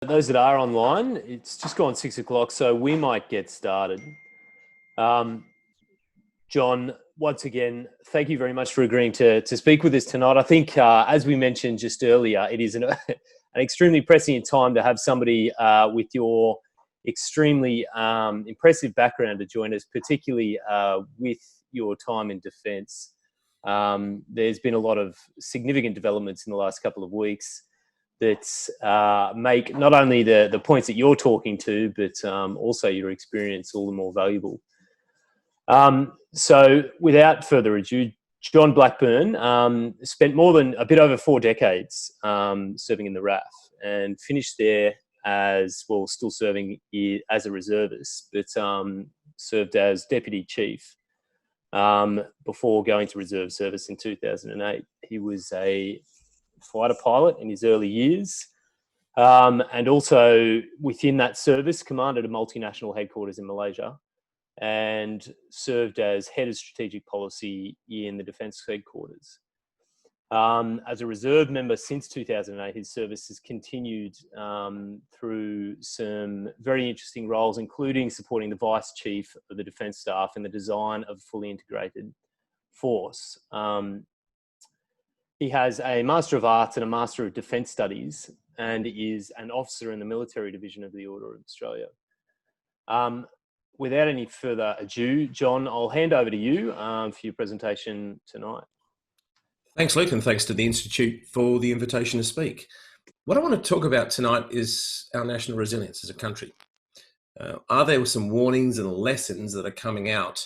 those that are online, it's just gone 6 o'clock, so we might get started. John, once again, thank you very much for agreeing to speak with us tonight. I think, as we mentioned just earlier, it is an extremely pressing time to have somebody with your extremely impressive background to join us, particularly with your time in defence. There's been a lot of significant developments in the last couple of weeks that make not only the points that you're talking to, but also your experience all the more valuable. So without further ado, John Blackburn spent more than a bit over 4 decades serving in the RAF and finished there as, well, still serving as a reservist, but served as Deputy Chief before going to reserve service in 2008. He was a fighter pilot in his early years, and also within that service commanded a multinational headquarters in Malaysia and served as head of strategic policy in the defence headquarters. As a reserve member since 2008, his service has continued through some very interesting roles, including supporting the Vice Chief of the Defence Staff in the design of a fully integrated force. He has a Master of Arts and a Master of Defence Studies, and is an officer in the Military Division of the Order of Australia. Without any further ado, John, I'll hand over to you for your presentation tonight. Thanks, Luke, and thanks to the Institute for the invitation to speak. What I want to talk about tonight is our national resilience as a country. Are there some warnings and lessons that are coming out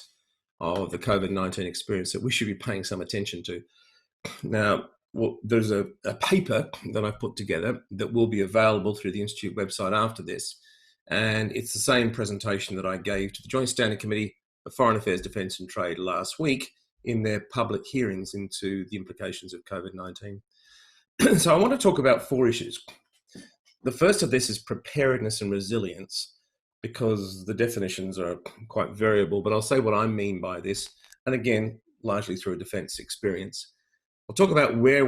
of the COVID-19 experience that we should be paying some attention to? Now, there's a paper that I've put together that will be available through the Institute website after this. And it's the same presentation that I gave to the Joint Standing Committee of Foreign Affairs, Defence and Trade last week in their public hearings into the implications of COVID-19. So I want to talk about 4 issues. The first of this is preparedness and resilience, because the definitions are quite variable, but I'll say what I mean by this, and again, largely through a defence experience. I'll talk about where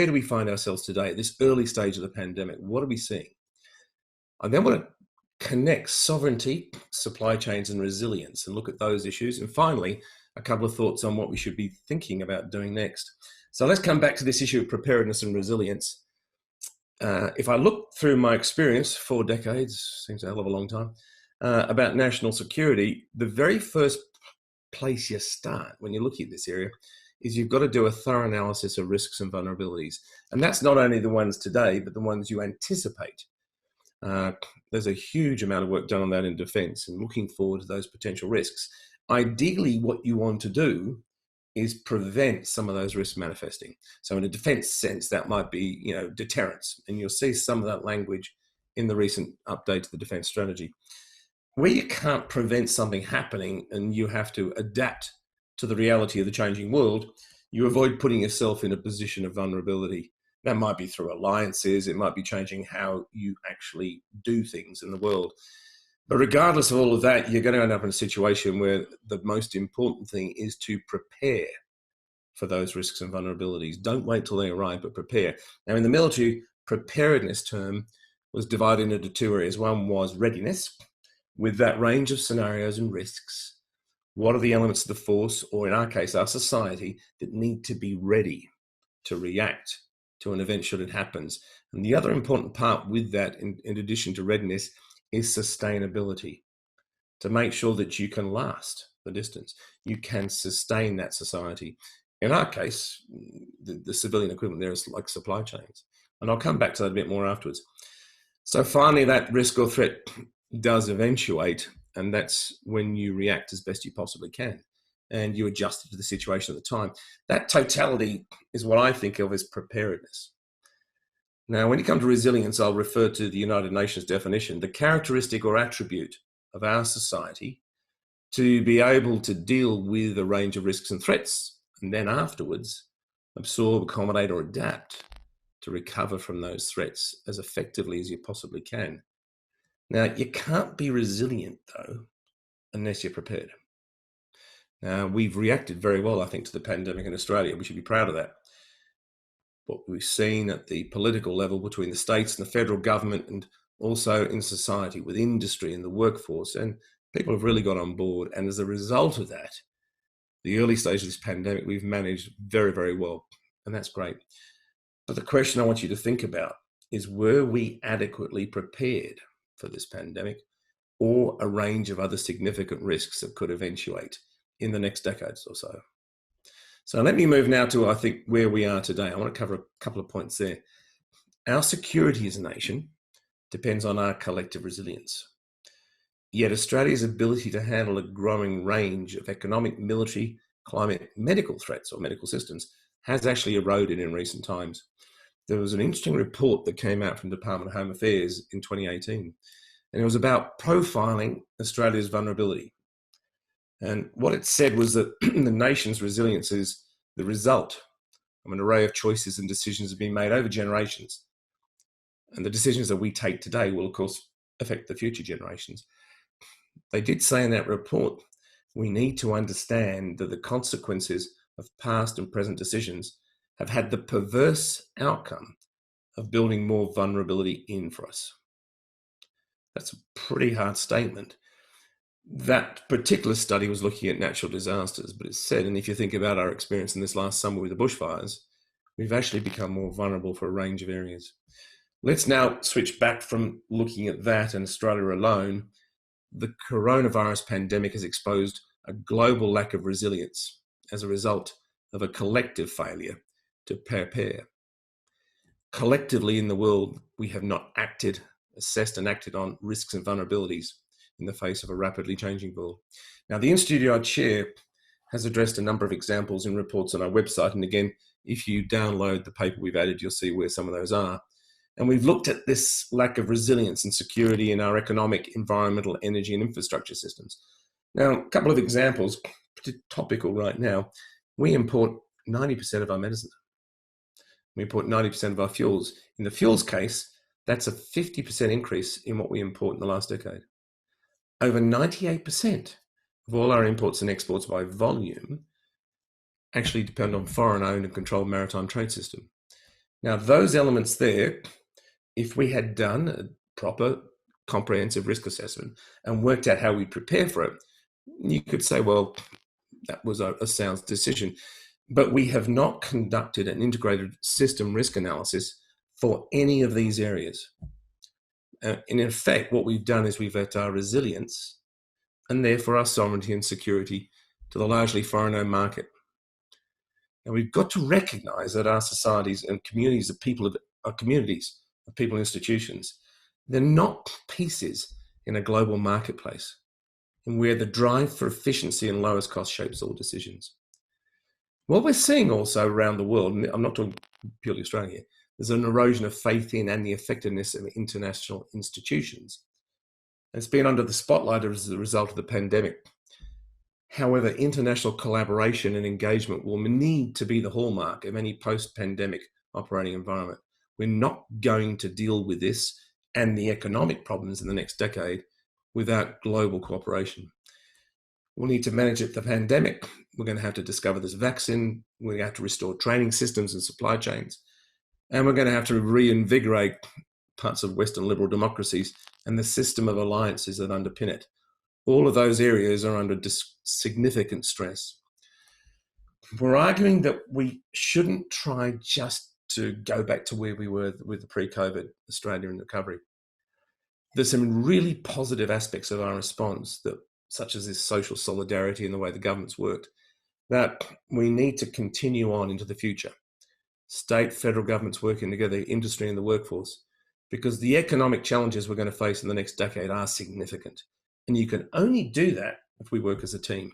do we find ourselves today at this early stage of the pandemic? What are we seeing? I then want to connect sovereignty, supply chains and resilience and look at those issues. And finally, a couple of thoughts on what we should be thinking about doing next. So let's come back to this issue of preparedness and resilience. If I look through my experience, 4 decades, seems a hell of a long time, about national security, the very first place you start when you're looking at this area is you've got to do a thorough analysis of risks and vulnerabilities. And that's not only the ones today, but the ones you anticipate. There's a huge amount of work done on that in defence and looking forward to those potential risks. Ideally, what you want to do is prevent some of those risks manifesting. So in a defence sense, that might be, deterrence. And you'll see some of that language in the recent update to the defence strategy. Where you can't prevent something happening and you have to adapt to the reality of the changing world, you avoid putting yourself in a position of vulnerability. That might be through alliances, it might be changing how you actually do things in the world. But regardless of all of that, you're going to end up in a situation where the most important thing is to prepare for those risks and vulnerabilities. Don't wait till they arrive, but prepare. Now, in the military, preparedness term was divided into 2 areas. One was readiness, with that range of scenarios and risks. What are the elements of the force, or in our case, our society, that need to be ready to react to an event should it happens? And the other important part with that, in addition to readiness, is sustainability. To make sure that you can last the distance, you can sustain that society. In our case, the civilian equivalent there is like supply chains. And I'll come back to that a bit more afterwards. So finally, that risk or threat does eventuate, and that's when you react as best you possibly can. And you adjust to the situation at the time. That totality is what I think of as preparedness. Now, when you come to resilience, I'll refer to the United Nations definition, the characteristic or attribute of our society to be able to deal with a range of risks and threats, and then afterwards absorb, accommodate, or adapt to recover from those threats as effectively as you possibly can. Now, you can't be resilient, though, unless you're prepared. Now, we've reacted very well, I think, to the pandemic in Australia. We should be proud of that. What we've seen at the political level between the states and the federal government and also in society, with industry and the workforce, and people have really got on board. And as a result of that, the early stage of this pandemic, we've managed very, very well, and that's great. But the question I want you to think about is, were we adequately prepared for this pandemic or a range of other significant risks that could eventuate in the next decades or so? So let me move now to, I think, where we are today. I want to cover a couple of points there. Our security as a nation depends on our collective resilience. Yet Australia's ability to handle a growing range of economic, military, climate, medical threats or medical systems has actually eroded in recent times. There was an interesting report that came out from the Department of Home Affairs in 2018, and it was about profiling Australia's vulnerability. And what it said was that the nation's resilience is the result of an array of choices and decisions that have been made over generations. And the decisions that we take today will, of course, affect the future generations. They did say in that report, we need to understand that the consequences of past and present decisions have had the perverse outcome of building more vulnerability in for us. That's a pretty hard statement. That particular study was looking at natural disasters, but it said, and if you think about our experience in this last summer with the bushfires, we've actually become more vulnerable for a range of areas. Let's now switch back from looking at that and Australia alone. The coronavirus pandemic has exposed a global lack of resilience as a result of a collective failure to prepare. Collectively in the world, we have not assessed and acted on risks and vulnerabilities in the face of a rapidly changing world. Now, the Institute I chair has addressed a number of examples in reports on our website. And again, if you download the paper we've added, you'll see where some of those are. And we've looked at this lack of resilience and security in our economic, environmental, energy and infrastructure systems. Now, a couple of examples, topical right now. We import 90% of our medicine. We import 90% of our fuels. In the fuels case, that's a 50% increase in what we import in the last decade. Over 98% of all our imports and exports by volume actually depend on foreign-owned and controlled maritime trade system. Now, those elements there, if we had done a proper comprehensive risk assessment and worked out how we prepare for it, you could say, well, that was a sound decision. But we have not conducted an integrated system risk analysis for any of these areas. And in effect, what we've done is we've let our resilience and therefore our sovereignty and security to the largely foreign-owned market. And we've got to recognize that our societies and communities of people, our communities of people and institutions, they're not pieces in a global marketplace and where the drive for efficiency and lowest cost shapes all decisions. What we're seeing also around the world, and I'm not talking purely Australia here, there's an erosion of faith in and the effectiveness of international institutions. It's been under the spotlight as a result of the pandemic. However, international collaboration and engagement will need to be the hallmark of any post-pandemic operating environment. We're not going to deal with this and the economic problems in the next decade without global cooperation. We'll need to manage the pandemic. We're going to have to discover this vaccine. We're going to have to restore training systems and supply chains. And we're going to have to reinvigorate parts of Western liberal democracies and the system of alliances that underpin it. All of those areas are under significant stress. We're arguing that we shouldn't try just to go back to where we were with the pre-COVID Australia in recovery. There's some really positive aspects of our response, such as this social solidarity and the way the government's worked, that we need to continue on into the future. State, federal governments working together, industry and the workforce, because the economic challenges we're going to face in the next decade are significant. And you can only do that if we work as a team.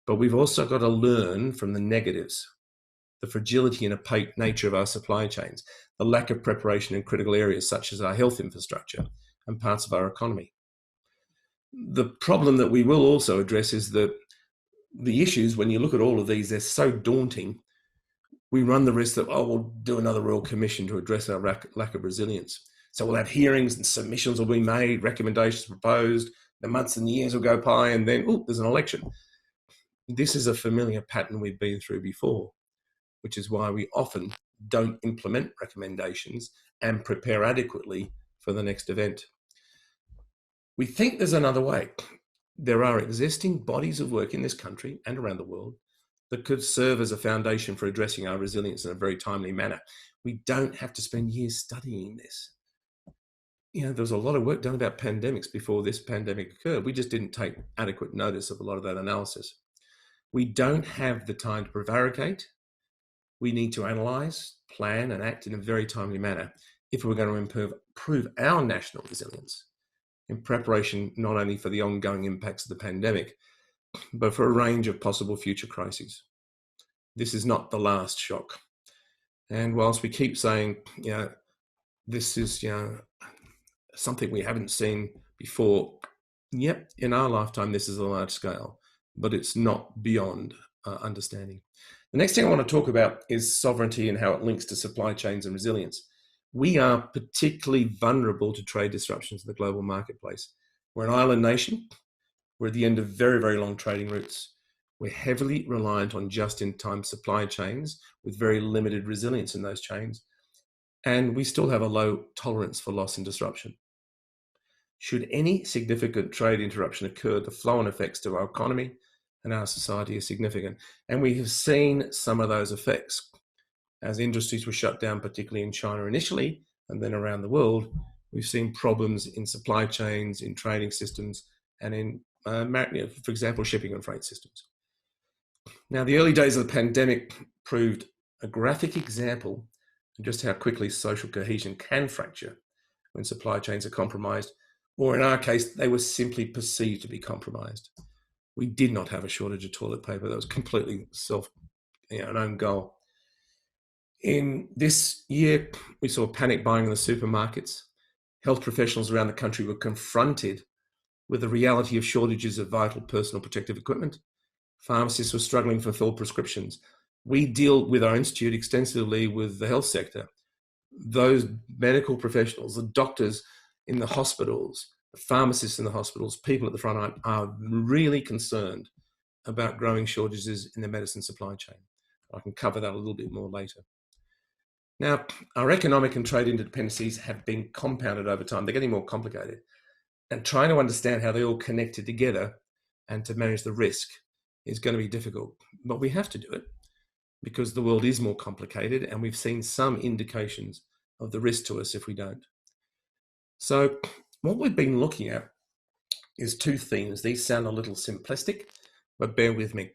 But we've also got to learn from the negatives, the fragility and opaque nature of our supply chains, the lack of preparation in critical areas such as our health infrastructure and parts of our economy. The problem that we will also address is the issues, when you look at all of these, they're so daunting. We run the risk that, we'll do another Royal Commission to address our lack of resilience. So we'll have hearings and submissions will be made, recommendations proposed, the months and years will go by, and then, there's an election. This is a familiar pattern we've been through before, which is why we often don't implement recommendations and prepare adequately for the next event. We think there's another way. There are existing bodies of work in this country and around the world that could serve as a foundation for addressing our resilience in a very timely manner. We don't have to spend years studying this. There was a lot of work done about pandemics before this pandemic occurred. We just didn't take adequate notice of a lot of that analysis. We don't have the time to prevaricate. We need to analyse, plan and act in a very timely manner if we're going to improve our national resilience in preparation not only for the ongoing impacts of the pandemic, but for a range of possible future crises. This is not the last shock. And whilst we keep saying, this is, something we haven't seen before, yep, in our lifetime, this is a large scale, but it's not beyond understanding. The next thing I want to talk about is sovereignty and how it links to supply chains and resilience. We are particularly vulnerable to trade disruptions in the global marketplace. We're an island nation. We're at the end of very, very long trading routes. We're heavily reliant on just-in-time supply chains with very limited resilience in those chains. And we still have a low tolerance for loss and disruption. Should any significant trade interruption occur, the flow-on effects to our economy and our society are significant. And we have seen some of those effects. As industries were shut down, particularly in China initially, and then around the world, we've seen problems in supply chains, in trading systems, and in, for example, shipping and freight systems. Now, the early days of the pandemic proved a graphic example of just how quickly social cohesion can fracture when supply chains are compromised, or in our case, they were simply perceived to be compromised. We did not have a shortage of toilet paper. That was completely an own goal. In this year, we saw panic buying in the supermarkets. Health professionals around the country were confronted with the reality of shortages of vital personal protective equipment. Pharmacists were struggling to fulfill prescriptions. We deal with our institute extensively with the health sector. Those medical professionals, the doctors in the hospitals, the pharmacists in the hospitals, people at the front line are really concerned about growing shortages in the medicine supply chain. I can cover that a little bit more later. Now, our economic and trade interdependencies have been compounded over time. They're getting more complicated. And trying to understand how they all connected together and to manage the risk is going to be difficult. But we have to do it because the world is more complicated and we've seen some indications of the risk to us if we don't. So what we've been looking at is two themes. These sound a little simplistic, but bear with me.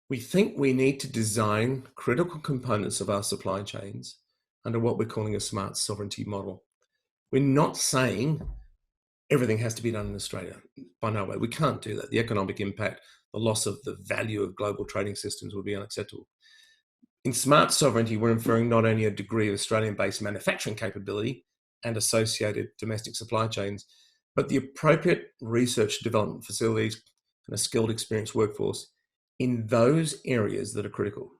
We think we need to design critical components of our supply chains under what we're calling a smart sovereignty model. We're not saying everything has to be done in Australia. By no way, we can't do that. The economic impact, the loss of the value of global trading systems would be unacceptable. In smart sovereignty, we're inferring not only a degree of Australian-based manufacturing capability and associated domestic supply chains, but the appropriate research and development facilities and a skilled, experienced workforce in those areas that are critical.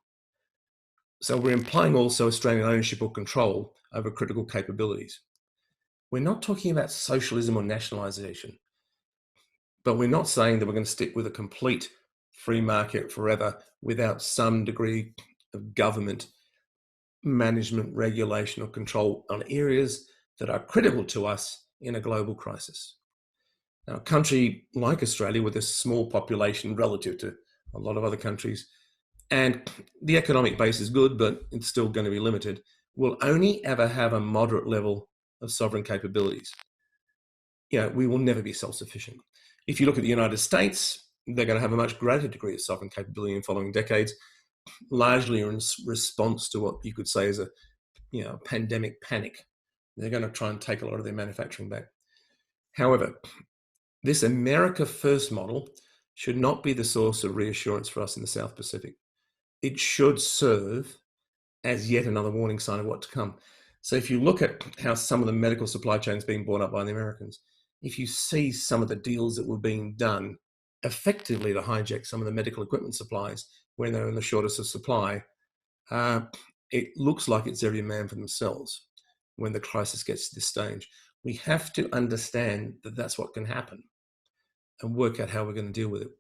So we're implying also Australian ownership or control over critical capabilities. We're not talking about socialism or nationalisation, but we're not saying that we're going to stick with a complete free market forever without some degree of government management, regulation or control on areas that are critical to us in a global crisis. Now, a country like Australia with a small population relative to a lot of other countries, and the economic base is good, but it's still going to be limited, will only ever have a moderate level of sovereign capabilities. We will never be self-sufficient. If you look at the United States, they're going to have a much greater degree of sovereign capability in following decades, largely in response to what you could say is a pandemic panic. They're going to try and take a lot of their manufacturing back. However, this America First model should not be the source of reassurance for us in the South Pacific. It should serve as yet another warning sign of what to come. So if you look at how some of the medical supply chains being bought up by the Americans, if you see some of the deals that were being done effectively to hijack some of the medical equipment supplies when they're in the shortest of supply, it looks like it's every man for themselves when the crisis gets to this stage. We have to understand that that's what can happen and work out how we're going to deal with it.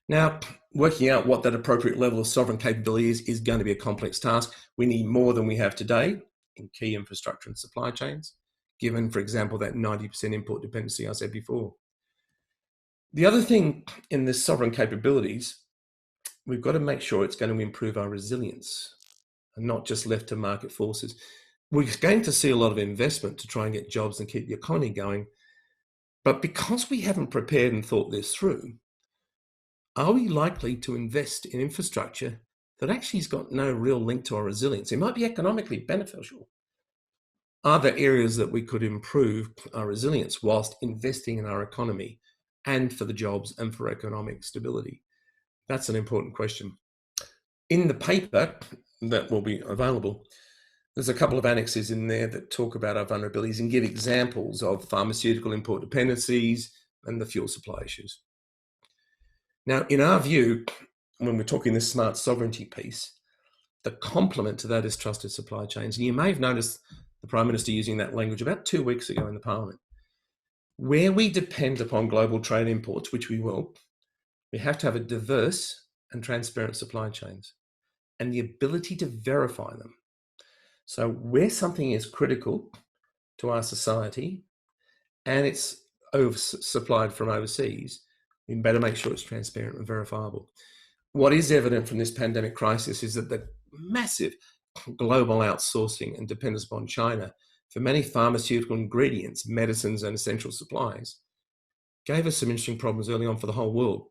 Now, working out what that appropriate level of sovereign capability is going to be a complex task. We need more than we have today in key infrastructure and supply chains, given, for example, that 90% import dependency I said before. The other thing in this sovereign capabilities, we've got to make sure it's going to improve our resilience and not just left to market forces. We're going to see a lot of investment to try and get jobs and keep the economy going. But because we haven't prepared and thought this through, are we likely to invest in infrastructure that actually has got no real link to our resilience? It might be economically beneficial. Are there areas that we could improve our resilience whilst investing in our economy and for the jobs and for economic stability? That's an important question. In the paper that will be available, there's a couple of annexes in there that talk about our vulnerabilities and give examples of pharmaceutical import dependencies and the fuel supply issues. Now, in our view, when we're talking this smart sovereignty piece, the complement to that is trusted supply chains. And you may have noticed the Prime Minister using that language about 2 weeks ago in the Parliament. Where we depend upon global trade imports, which we will, we have to have a diverse and transparent supply chains and the ability to verify them. So where something is critical to our society and it's supplied from overseas, we better make sure it's transparent and verifiable. What is evident from this pandemic crisis is that the massive global outsourcing and dependence upon China for many pharmaceutical ingredients, medicines, and essential supplies gave us some interesting problems early on for the whole world.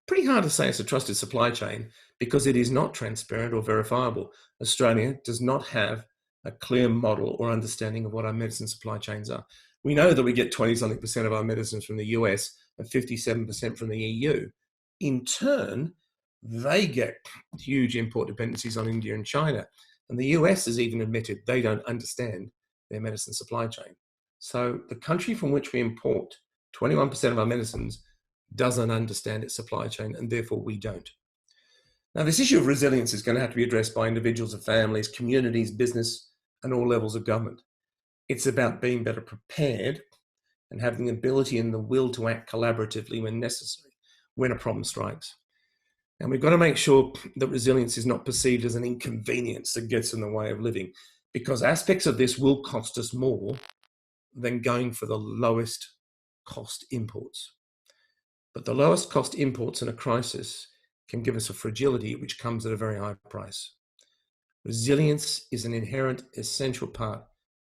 Pretty hard to say it's a trusted supply chain because it is not transparent or verifiable. Australia does not have a clear model or understanding of what our medicine supply chains are. We know that we get 20-something% of our medicines from the US and 57% from the EU. In turn, they get huge import dependencies on India and China. And the US has even admitted they don't understand their medicine supply chain. So the country from which we import 21% of our medicines doesn't understand its supply chain, and therefore we don't. Now, this issue of resilience is going to have to be addressed by individuals and families, communities, business, and all levels of government. It's about being better prepared and having the ability and the will to act collaboratively when necessary, when a problem strikes. And we've got to make sure that resilience is not perceived as an inconvenience that gets in the way of living, because aspects of this will cost us more than going for the lowest cost imports. But the lowest cost imports in a crisis can give us a fragility which comes at a very high price. Resilience is an inherent, essential part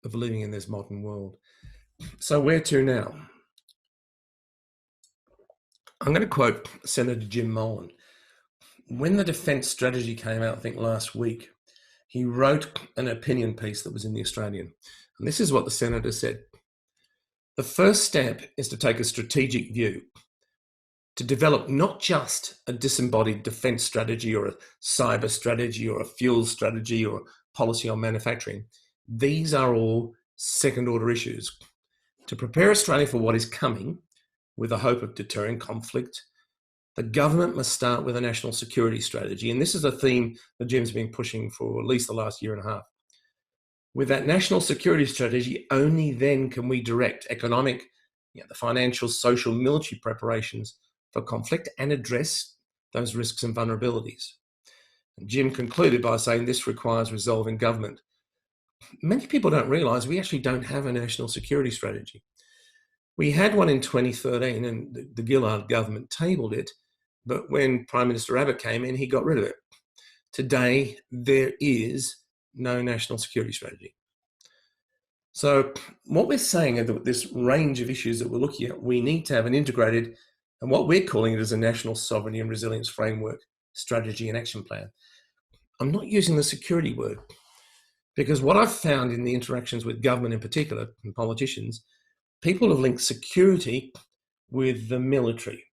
of living in this modern world. So where to now? I'm going to quote Senator Jim Molan. When the defence strategy came out, I think last week, he wrote an opinion piece that was in the Australian. And this is what the Senator said. The first step is to take a strategic view, to develop not just a disembodied defence strategy or a cyber strategy or a fuel strategy or policy on manufacturing. These are all second order issues. To prepare Australia for what is coming, with the hope of deterring conflict, the government must start with a national security strategy. And this is a theme that Jim's been pushing for at least the last year and a half. With that national security strategy, only then can we direct economic, the financial, social, military preparations for conflict and address those risks and vulnerabilities. And Jim concluded by saying this requires resolve in government. Many people don't realise we actually don't have a national security strategy. We had one in 2013 and the Gillard government tabled it, but when Prime Minister Abbott came in, he got rid of it. Today, there is no national security strategy. So what we're saying is that this range of issues that we're looking at, we need to have an integrated, and what we're calling it as a national sovereignty and resilience framework, strategy and action plan. I'm not using the security word because what I've found in the interactions with government in particular and politicians, people have linked security with the military.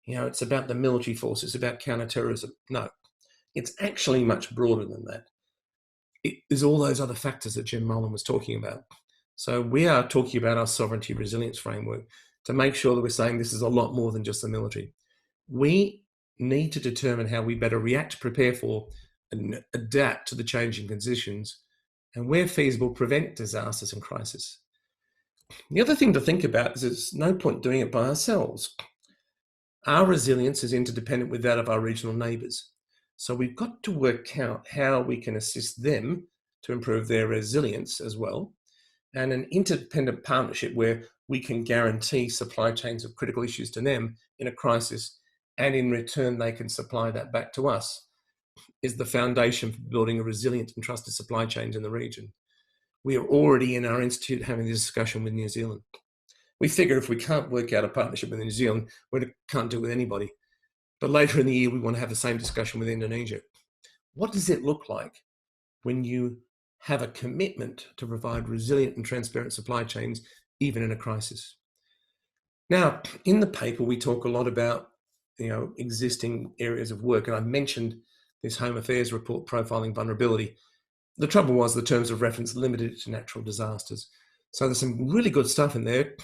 It's about the military force, it's about counterterrorism. No, it's actually much broader than that. There's all those other factors that Jim Molan was talking about. So we are talking about our sovereignty resilience framework to make sure that we're saying this is a lot more than just the military. We need to determine how we better react, prepare for, and adapt to the changing conditions, and where feasible, prevent disasters and crisis. The other thing to think about is there's no point doing it by ourselves. Our resilience is interdependent with that of our regional neighbours. So we've got to work out how we can assist them to improve their resilience as well. and an interdependent partnership where we can guarantee supply chains of critical issues to them in a crisis, and in return they can supply that back to us, is the foundation for building a resilient and trusted supply chains in the region. We are already in our institute having this discussion with New Zealand. We figure if we can't work out a partnership with New Zealand, we can't do it with anybody. But later in the year, we want to have the same discussion with Indonesia. What does it look like when you have a commitment to provide resilient and transparent supply chains, even in a crisis? Now, in the paper, we talk a lot about existing areas of work, and I mentioned this Home Affairs report profiling vulnerability. The trouble was the terms of reference limited it to natural disasters. So there's some really good stuff in there,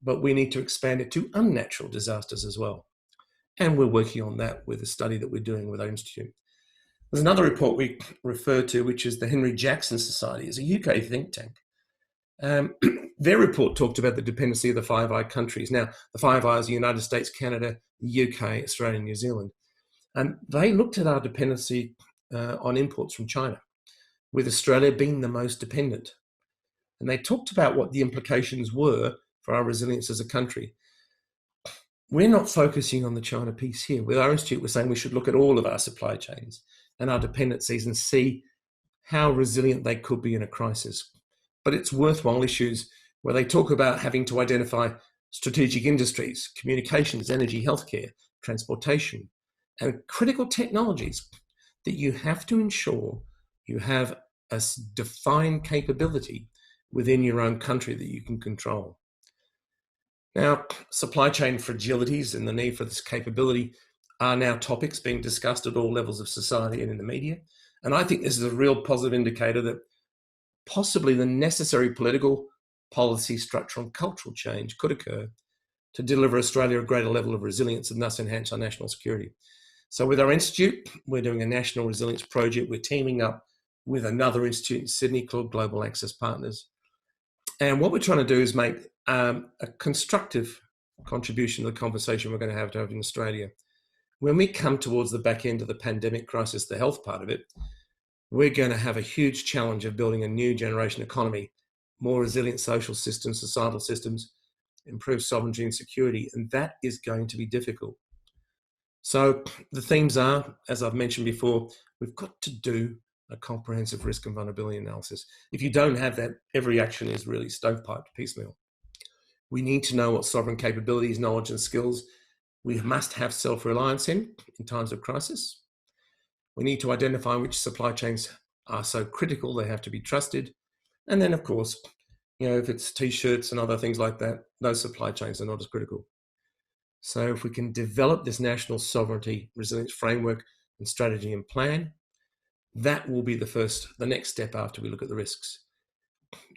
but we need to expand it to unnatural disasters as well. And we're working on that with a study that we're doing with our institute. There's another report we refer to, which is the Henry Jackson Society. It's a UK think tank. Their report talked about the dependency of the Five Eyes countries. Now, the Five Eyes are the United States, Canada, the UK, Australia, and New Zealand. And they looked at our dependency on imports from China, with Australia being the most dependent. And they talked about what the implications were for our resilience as a country. We're not focusing on the China piece here. With our institute, we're saying we should look at all of our supply chains and our dependencies and see how resilient they could be in a crisis. But it's worthwhile issues where they talk about having to identify strategic industries, communications, energy, healthcare, transportation, and critical technologies that you have to ensure you have a defined capability within your own country that you can control. Now, supply chain fragilities and the need for this capability are now topics being discussed at all levels of society and in the media. And I think this is a real positive indicator that possibly the necessary political, policy, structural, and cultural change could occur to deliver Australia a greater level of resilience and thus enhance our national security. So with our institute, we're doing a national resilience project. We're teaming up with another institute in Sydney called Global Access Partners. And what we're trying to do is make a constructive contribution to the conversation we're going to have in Australia. When we come towards the back end of the pandemic crisis, the health part of it, we're going to have a huge challenge of building a new generation economy, more resilient social systems, societal systems, improved sovereignty and security, and that is going to be difficult. So the themes are, as I've mentioned before, we've got to do a comprehensive risk and vulnerability analysis. If you don't have that, every action is really stovepiped piecemeal. We need to know what sovereign capabilities, knowledge, and skills we must have self-reliance in times of crisis. We need to identify which supply chains are so critical they have to be trusted. And then, of course, if it's T-shirts and other things like that, those supply chains are not as critical. So if we can develop this national sovereignty resilience framework and strategy and plan, that will be the next step after we look at the risks.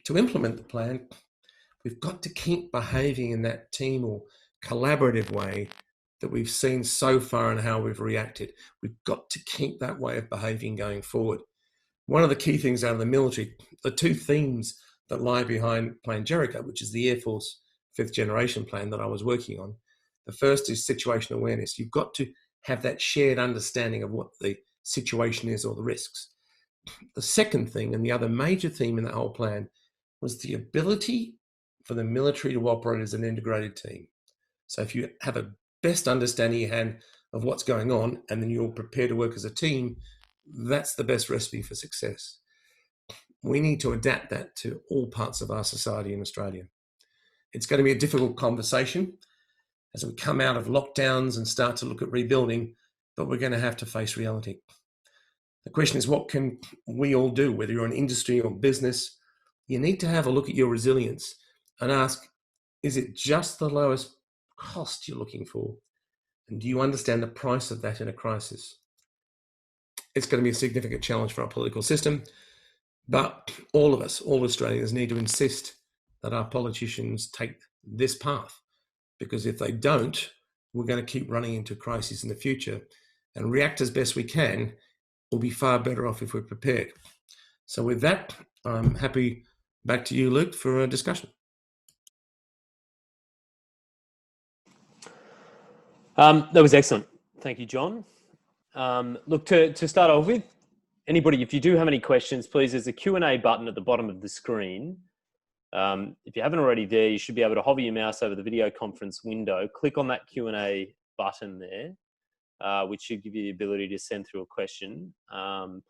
To implement the plan, we've got to keep behaving in that team or collaborative way that we've seen so far and how we've reacted. We've got to keep that way of behaving going forward. One of the key things out of the military, the two themes that lie behind Plan Jericho, which is the Air Force 5th generation plan that I was working on. The first is situational awareness. You've got to have that shared understanding of what the situation is or the risks. The second thing, and the other major theme in that whole plan, was the ability for the military to operate as an integrated team. So if you have a best understanding you have of what's going on, and then you're prepared to work as a team, that's the best recipe for success. We need to adapt that to all parts of our society in Australia. It's going to be a difficult conversation as we come out of lockdowns and start to look at rebuilding, but we're going to have to face reality. The question is, what can we all do, whether you're an industry or business? You need to have a look at your resilience and ask, is it just the lowest cost you're looking for? And do you understand the price of that in a crisis? It's going to be a significant challenge for our political system, but all of us, all Australians, need to insist that our politicians take this path, because if they don't, we're going to keep running into crises in the future, and react as best we can. We'll be far better off if we're prepared. So with that, I'm happy back to you, Luke, for a discussion. That was excellent. Thank you, John. Look, to start off with, anybody, if you do have any questions, please, there's a Q&A button at the bottom of the screen. If you haven't already there, you should be able to hover your mouse over the video conference window, click on that Q&A button there, which should give you the ability to send through a question.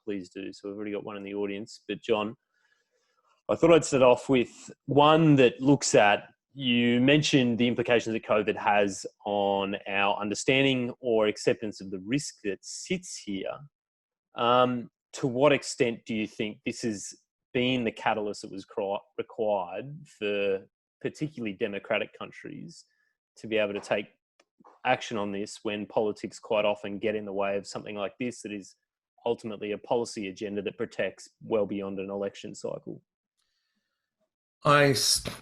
Please do. So we've already got one in the audience. But John, I thought I'd start off with one that looks at, you mentioned the implications that COVID has on our understanding or acceptance of the risk that sits here. To what extent do you think this has been the catalyst that was required for particularly democratic countries to be able to take action on this when politics quite often get in the way of something like this that is ultimately a policy agenda that protects well beyond an election cycle?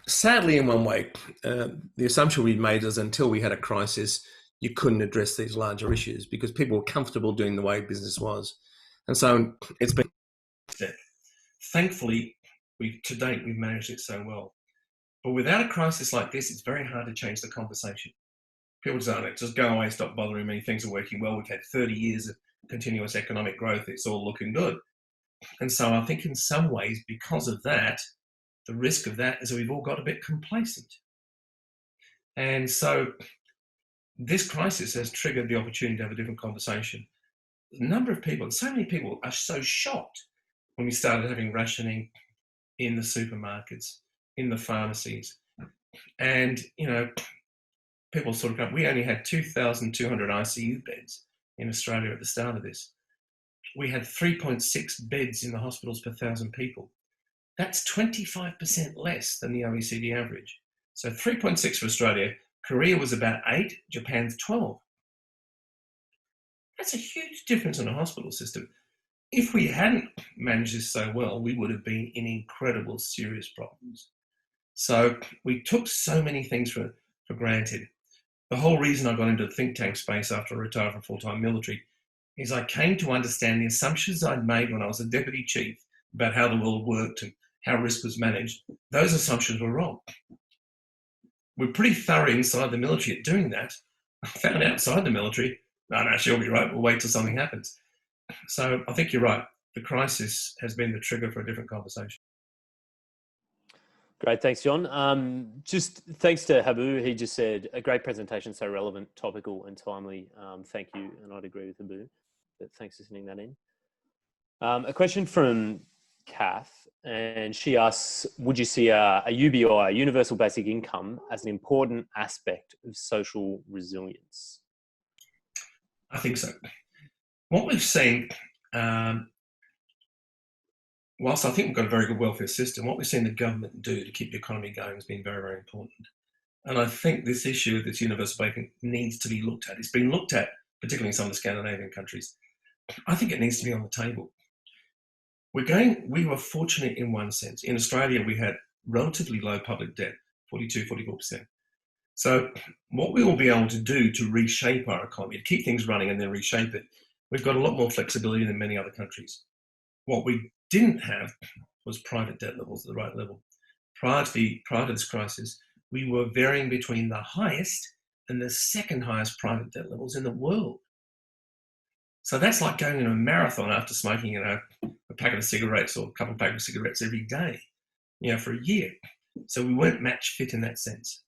Sadly, in one way, the assumption we made is until we had a crisis, you couldn't address these larger issues because people were comfortable doing the way business was. And so it's been, thankfully, to date, we've managed it so well. But without a crisis like this, it's very hard to change the conversation. People just go away, stop bothering me, things are working well. We've had 30 years of continuous economic growth. It's all looking good. And so I think in some ways, because of that, the risk of that is that we've all got a bit complacent. And so this crisis has triggered the opportunity to have a different conversation. A number of people, so many people are so shocked when we started having rationing in the supermarkets, in the pharmacies. And, people sort of go, we only had 2,200 ICU beds in Australia at the start of this. We had 3.6 beds in the hospitals per 1,000 people. That's 25% less than the OECD average. So 3.6 for Australia. Korea was about 8, Japan's 12. That's a huge difference in a hospital system. If we hadn't managed this so well, we would have been in incredible serious problems. So we took so many things for granted. The whole reason I got into the think tank space after I retired from full-time military is I came to understand the assumptions I'd made when I was a deputy chief about how the world worked and how risk was managed. Those assumptions were wrong. We're pretty thorough inside the military at doing that. I found outside the military, no, she'll be right, we'll wait till something happens. So I think you're right. The crisis has been the trigger for a different conversation. Great, thanks, John. Just thanks to Habu. He just said, a great presentation, so relevant, topical and timely. Thank you, and I'd agree with Habu. But thanks for sending that in. A question from Kath, and she asks, would you see a UBI, universal basic income, as an important aspect of social resilience? I think so. What we've seen, whilst I think we've got a very good welfare system, what we've seen the government do to keep the economy going has been very, very important. And I think this issue of this universal basic needs to be looked at. It's been looked at, particularly in some of the Scandinavian countries. I think it needs to be on the table. We were fortunate in one sense. In Australia, we had relatively low public debt, 42, 44%. So what we will be able to do to reshape our economy, to keep things running and then reshape it, we've got a lot more flexibility than many other countries. What we didn't have was private debt levels at the right level. Prior to this crisis, we were varying between the highest and the second highest private debt levels in the world. So that's like going in a marathon after smoking, a packet of cigarettes or a couple of packets of cigarettes every day, for a year. So we weren't match fit in that sense.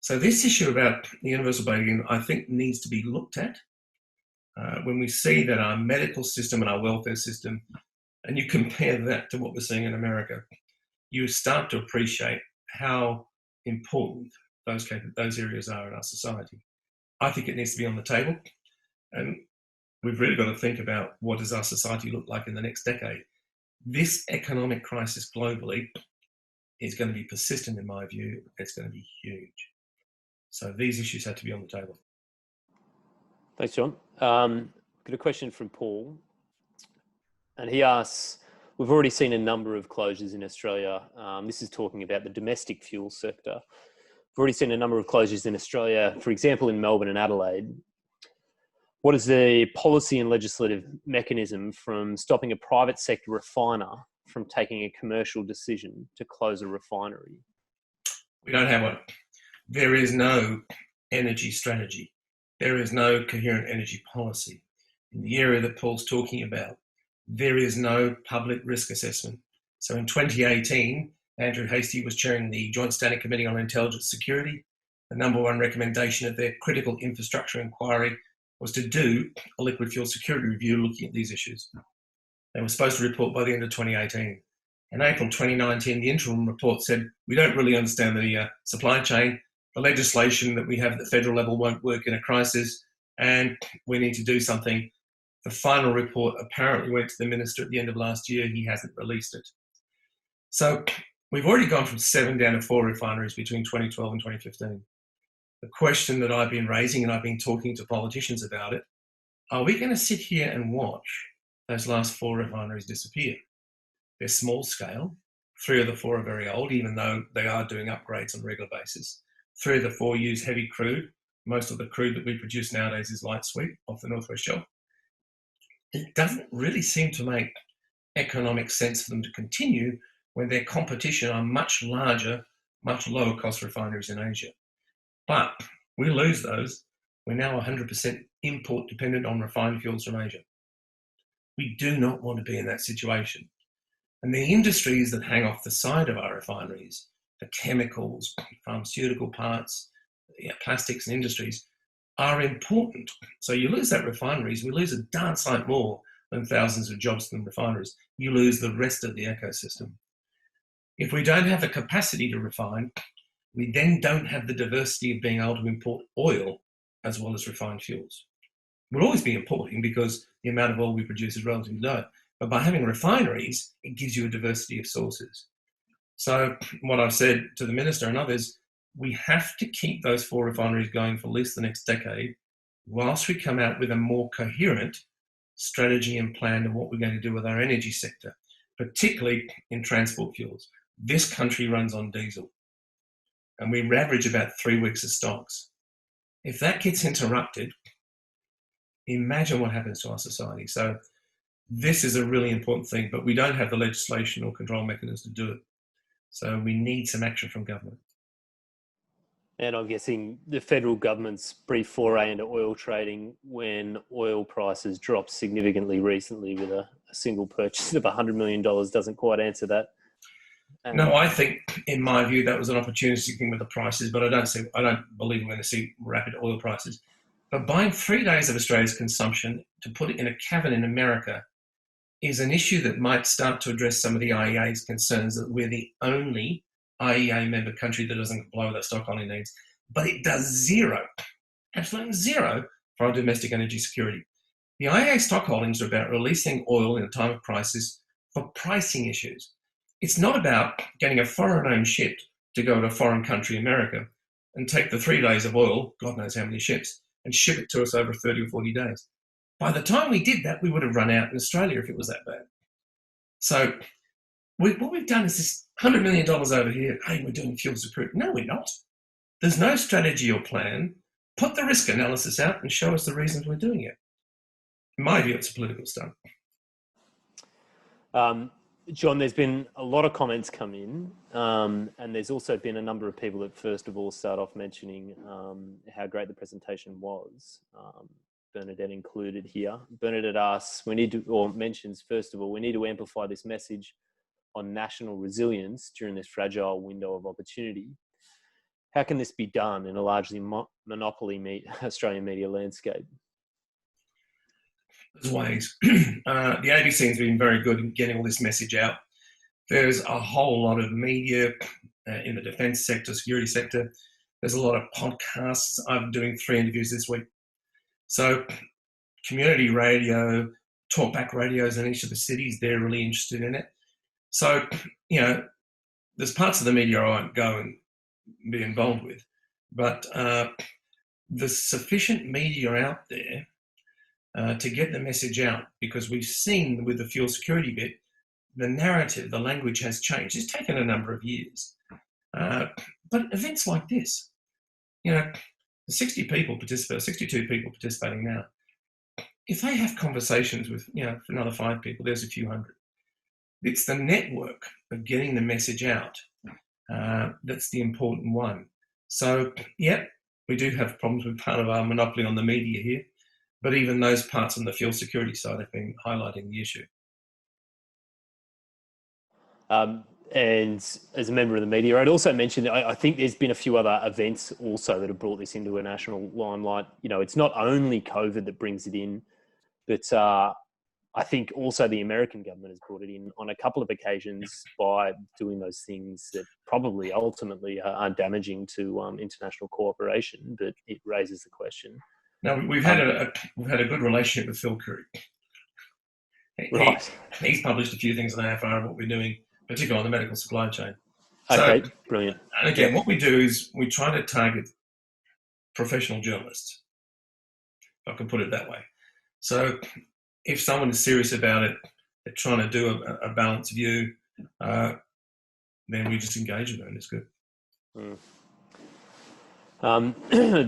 So this issue about the universal basic income, I think, needs to be looked at. When we see that our medical system and our welfare system, and you compare that to what we're seeing in America, you start to appreciate how important those areas are in our society. I think it needs to be on the table. And we've really got to think about what does our society look like in the next decade. This economic crisis globally is going to be persistent, in my view. It's going to be huge. So these issues have to be on the table. Thanks, John. Got a question from Paul. And he asks, we've already seen a number of closures in Australia. This is talking about the domestic fuel sector. We've already seen a number of closures in Australia, for example, in Melbourne and Adelaide. What is the policy and legislative mechanism from stopping a private sector refiner from taking a commercial decision to close a refinery? We don't have one. There is no energy strategy. There is no coherent energy policy. In the area that Paul's talking about, there is no public risk assessment. So in 2018, Andrew Hastie was chairing the Joint Standing Committee on Intelligence Security. The number one recommendation of their critical infrastructure inquiry was to do a liquid fuel security review looking at these issues. They were supposed to report by the end of 2018. In April 2019, the interim report said, we don't really understand the supply chain. The legislation that we have at the federal level won't work in a crisis, and we need to do something. The final report apparently went to the minister at the end of last year. He hasn't released it. So we've already gone from 7 down to 4 refineries between 2012 and 2015. The question that I've been raising, and I've been talking to politicians about it, are we going to sit here and watch those last 4 refineries disappear? They're small scale. 3 of the 4 are very old, even though they are doing upgrades on a regular basis. 3 of the 4 use heavy crude. Most of the crude that we produce nowadays is light sweet off the Northwest Shelf. It doesn't really seem to make economic sense for them to continue when their competition are much larger, much lower cost refineries in Asia. But we lose those. We're now 100% import dependent on refined fuels from Asia. We do not want to be in that situation. And the industries that hang off the side of our refineries, the chemicals, pharmaceutical parts, plastics and industries, are important. So you lose that refineries, we lose a darn sight more than thousands of jobs from refineries. You lose the rest of the ecosystem. If we don't have the capacity to refine, we then don't have the diversity of being able to import oil as well as refined fuels. We'll always be importing because the amount of oil we produce is relatively low. But by having refineries, it gives you a diversity of sources. So what I've said to the minister and others, we have to keep those 4 refineries going for at least the next decade whilst we come out with a more coherent strategy and plan of what we're going to do with our energy sector, particularly in transport fuels. This country runs on diesel, and we average about 3 weeks of stocks. If that gets interrupted, imagine what happens to our society. So this is a really important thing, but we don't have the legislation or control mechanisms to do it. So we need some action from government. And I'm guessing the federal government's brief foray into oil trading when oil prices dropped significantly recently with a single purchase of $100 million doesn't quite answer that. No, I think, in my view, that was an opportunistic thing with the prices, but I don't believe we're going to see rapid oil prices. But buying 3 days of Australia's consumption to put it in a cabin in America is an issue that might start to address some of the IEA's concerns that we're the only IEA member country that doesn't comply with our stockholding needs. But it does zero, absolutely zero, for our domestic energy security. The IEA stockholdings are about releasing oil in a time of crisis for pricing issues. It's not about getting a foreign-owned ship to go to a foreign country, America, and take the 3 days of oil, God knows how many ships, and ship it to us over 30 or 40 days. By the time we did that, we would have run out in Australia if it was that bad. So what we've done is this $100 million over here, hey, we're doing fuel security. No, we're not. There's no strategy or plan. Put the risk analysis out and show us the reasons we're doing it. In my view, it's a political stunt. John, there's been a lot of comments come in, and there's also been a number of people that first of all start off mentioning how great the presentation was. Bernadette included here. Bernadette asks, mentions first of all, we need to amplify this message on national resilience during this fragile window of opportunity. How can this be done in a largely monopoly Australian media landscape? There's ways. The ABC has been very good in getting all this message out. There's a whole lot of media in the defence sector, security sector. There's a lot of podcasts. I'm doing 3 interviews this week. So community radio, talkback radios in each of the cities, they're really interested in it. So, there's parts of the media I won't go and be involved with, but there's sufficient media out there to get the message out, because we've seen with the fuel security bit, the narrative, the language has changed. It's taken a number of years. But events like this, 60 people participate, 62 people participating now. If they have conversations with, for another 5 people, there's a few hundred. It's the network of getting the message out that's the important one. So, we do have problems with part of our monopoly on the media here, but even those parts on the fuel security side have been highlighting the issue. And as a member of the media, I'd also mention, I think there's been a few other events also that have brought this into a national limelight. You know, it's not only COVID that brings it in, but I think also the American government has brought it in on a couple of occasions by doing those things that probably ultimately are damaging to international cooperation, but it raises the question. Now, we've had a good relationship with Phil Curry. Right. He's published a few things on AFR of what we're doing, particularly on the medical supply chain. Okay, So, brilliant. And again, what we do is we try to target professional journalists, if I can put it that way. So if someone is serious about it, they're trying to do a balanced view, then we just engage with them, and it's good.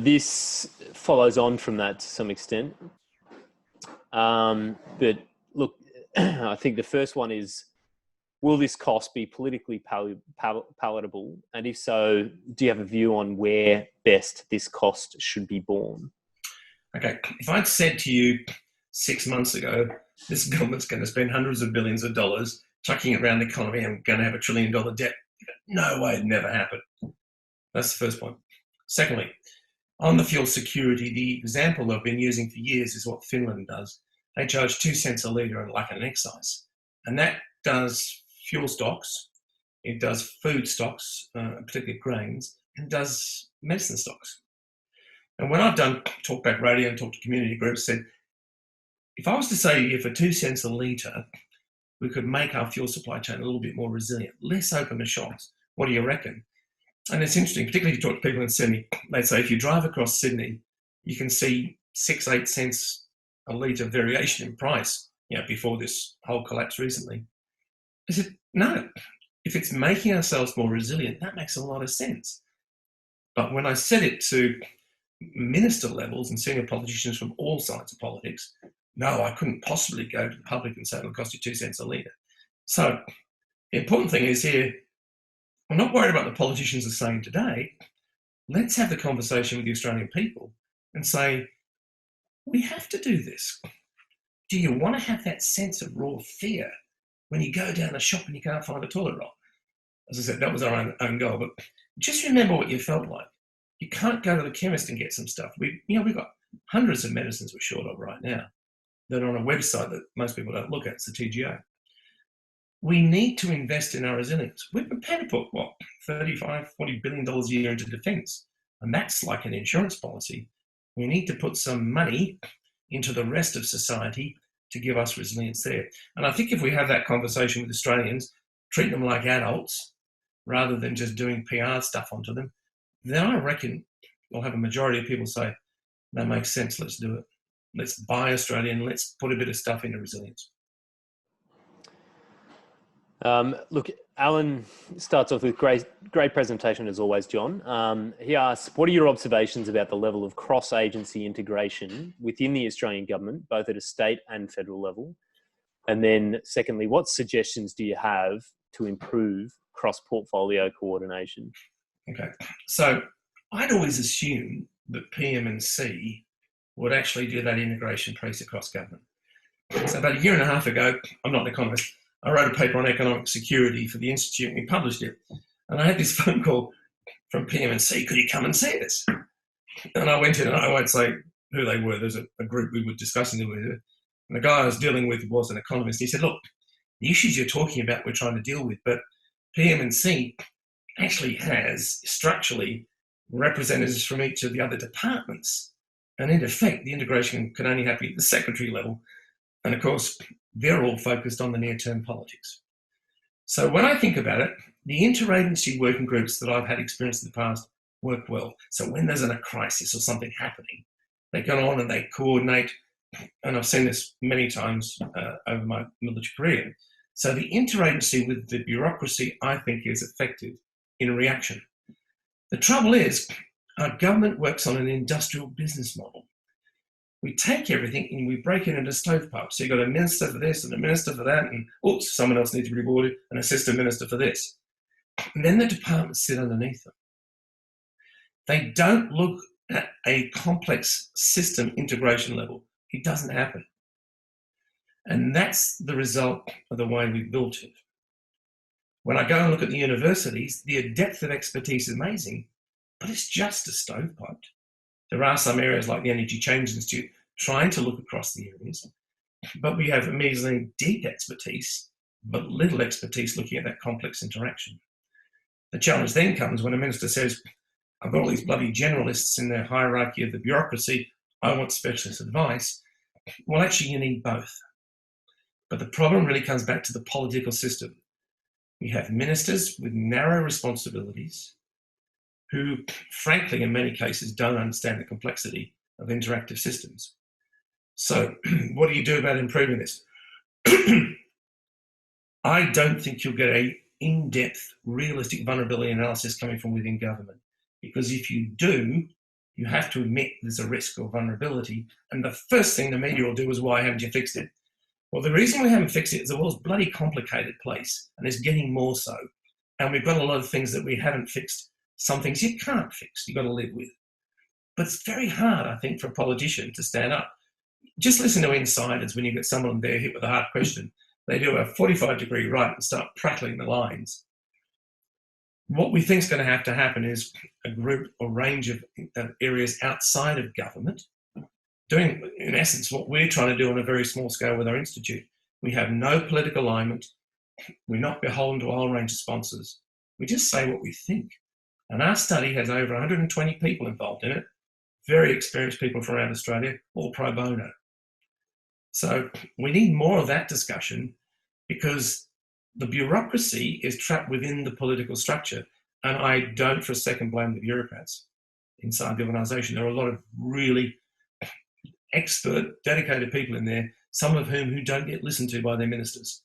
This follows on from that to some extent. But look, I think the first one is, will this cost be politically palatable? And if so, do you have a view on where best this cost should be borne? Okay, if I'd said to you 6 months ago, this government's going to spend hundreds of billions of dollars chucking it around the economy and going to have $1 trillion debt, no way, it'd never happen. That's the first point. Secondly, on the fuel security, the example I've been using for years is what Finland does. They charge 2 cents a litre like an excise. And that does fuel stocks, it does food stocks, particularly grains, and does medicine stocks. And when I've done talkback radio and talked to community groups, said, if I was to say to you for 2 cents a litre, we could make our fuel supply chain a little bit more resilient, less open to shocks. What do you reckon? And it's interesting, particularly if you talk to people in Sydney, they'd say if you drive across Sydney, you can see 6-8 cents a litre variation in price, before this whole collapse recently. I said, no, if it's making ourselves more resilient, that makes a lot of sense. But when I said it to minister levels and senior politicians from all sides of politics, no, I couldn't possibly go to the public and say it'll cost you 2 cents a litre. So the important thing is here, I'm not worried about the politicians are saying today. Let's have the conversation with the Australian people and say, we have to do this. Do you want to have that sense of raw fear when you go down a shop and you can't find a toilet roll? As I said, that was our own goal, but just remember what you felt like. You can't go to the chemist and get some stuff. We've got hundreds of medicines we're short of right now that are on a website that most people don't look at. It's the TGA. We need to invest in our resilience. We're prepared to put, $35, $40 billion a year into defence, and that's like an insurance policy. We need to put some money into the rest of society to give us resilience there. And I think if we have that conversation with Australians, treat them like adults rather than just doing PR stuff onto them, then I reckon we'll have a majority of people say, that makes sense, let's do it. Let's buy Australian, let's put a bit of stuff into resilience. Look, Alan starts off with great presentation as always, John. He asks, what are your observations about the level of cross-agency integration within the Australian government, both at a state and federal level? And then secondly, what suggestions do you have to improve cross-portfolio coordination? Okay, so I'd always assumed that PM&C would actually do that integration piece across government. So about 1.5 years ago, I'm not an economist, I wrote a paper on economic security for the Institute and we published it. And I had this phone call from PM&C, could you come and see us? And I went in, and I won't say who they were, there's a group we were discussing it with. And the guy I was dealing with was an economist. He said, look, the issues you're talking about we're trying to deal with, but PM&C actually has structurally representatives from each of the other departments. And in effect, the integration can only happen at the secretary level. And of course, they're all focused on the near-term politics. So when I think about it, the interagency working groups that I've had experience in the past work well. So when there's a crisis or something happening, they go on and they coordinate. And I've seen this many times over my military career. So the interagency with the bureaucracy, I think, is effective in reaction. The trouble is, our government works on an industrial business model. We take everything and we break it into stovepipes. So you've got a minister for this and a minister for that, and oops, someone else needs to be rewarded, an assistant minister for this. And then the departments sit underneath them. They don't look at a complex system integration level. It doesn't happen. And that's the result of the way we built it. When I go and look at the universities, the depth of expertise is amazing, but it's just a stovepipe. There are some areas like the Energy Change Institute trying to look across the areas, but we have amazingly deep expertise, but little expertise looking at that complex interaction. The challenge then comes when a minister says, I've got all these bloody generalists in the hierarchy of the bureaucracy, I want specialist advice. Well, actually, you need both. But the problem really comes back to the political system. We have ministers with narrow responsibilities who, frankly, in many cases, don't understand the complexity of interactive systems. So what do you do about improving this? I don't think you'll get an in-depth, realistic vulnerability analysis coming from within government, because if you do, you have to admit there's a risk or vulnerability, and the first thing the media will do is, why haven't you fixed it? Well, the reason we haven't fixed it is the world's a bloody complicated place, and it's getting more so. And we've got a lot of things that we haven't fixed. Some things you can't fix, you've got to live with. But it's very hard, I think, for a politician to stand up. Just listen to insiders when you get someone there hit with a hard question. They do a 45-degree right and start prattling the lines. What we think is going to happen is a group or range of areas outside of government doing, in essence, what we're trying to do on a very small scale with our institute. We have no political alignment. We're not beholden to a whole range of sponsors. We just say what we think. And our study has over 120 people involved in it, very experienced people from around Australia, all pro bono. So we need more of that discussion, because the bureaucracy is trapped within the political structure. And I don't for a second blame the bureaucrats inside the organisation. There are a lot of really expert, dedicated people in there, some of who don't get listened to by their ministers.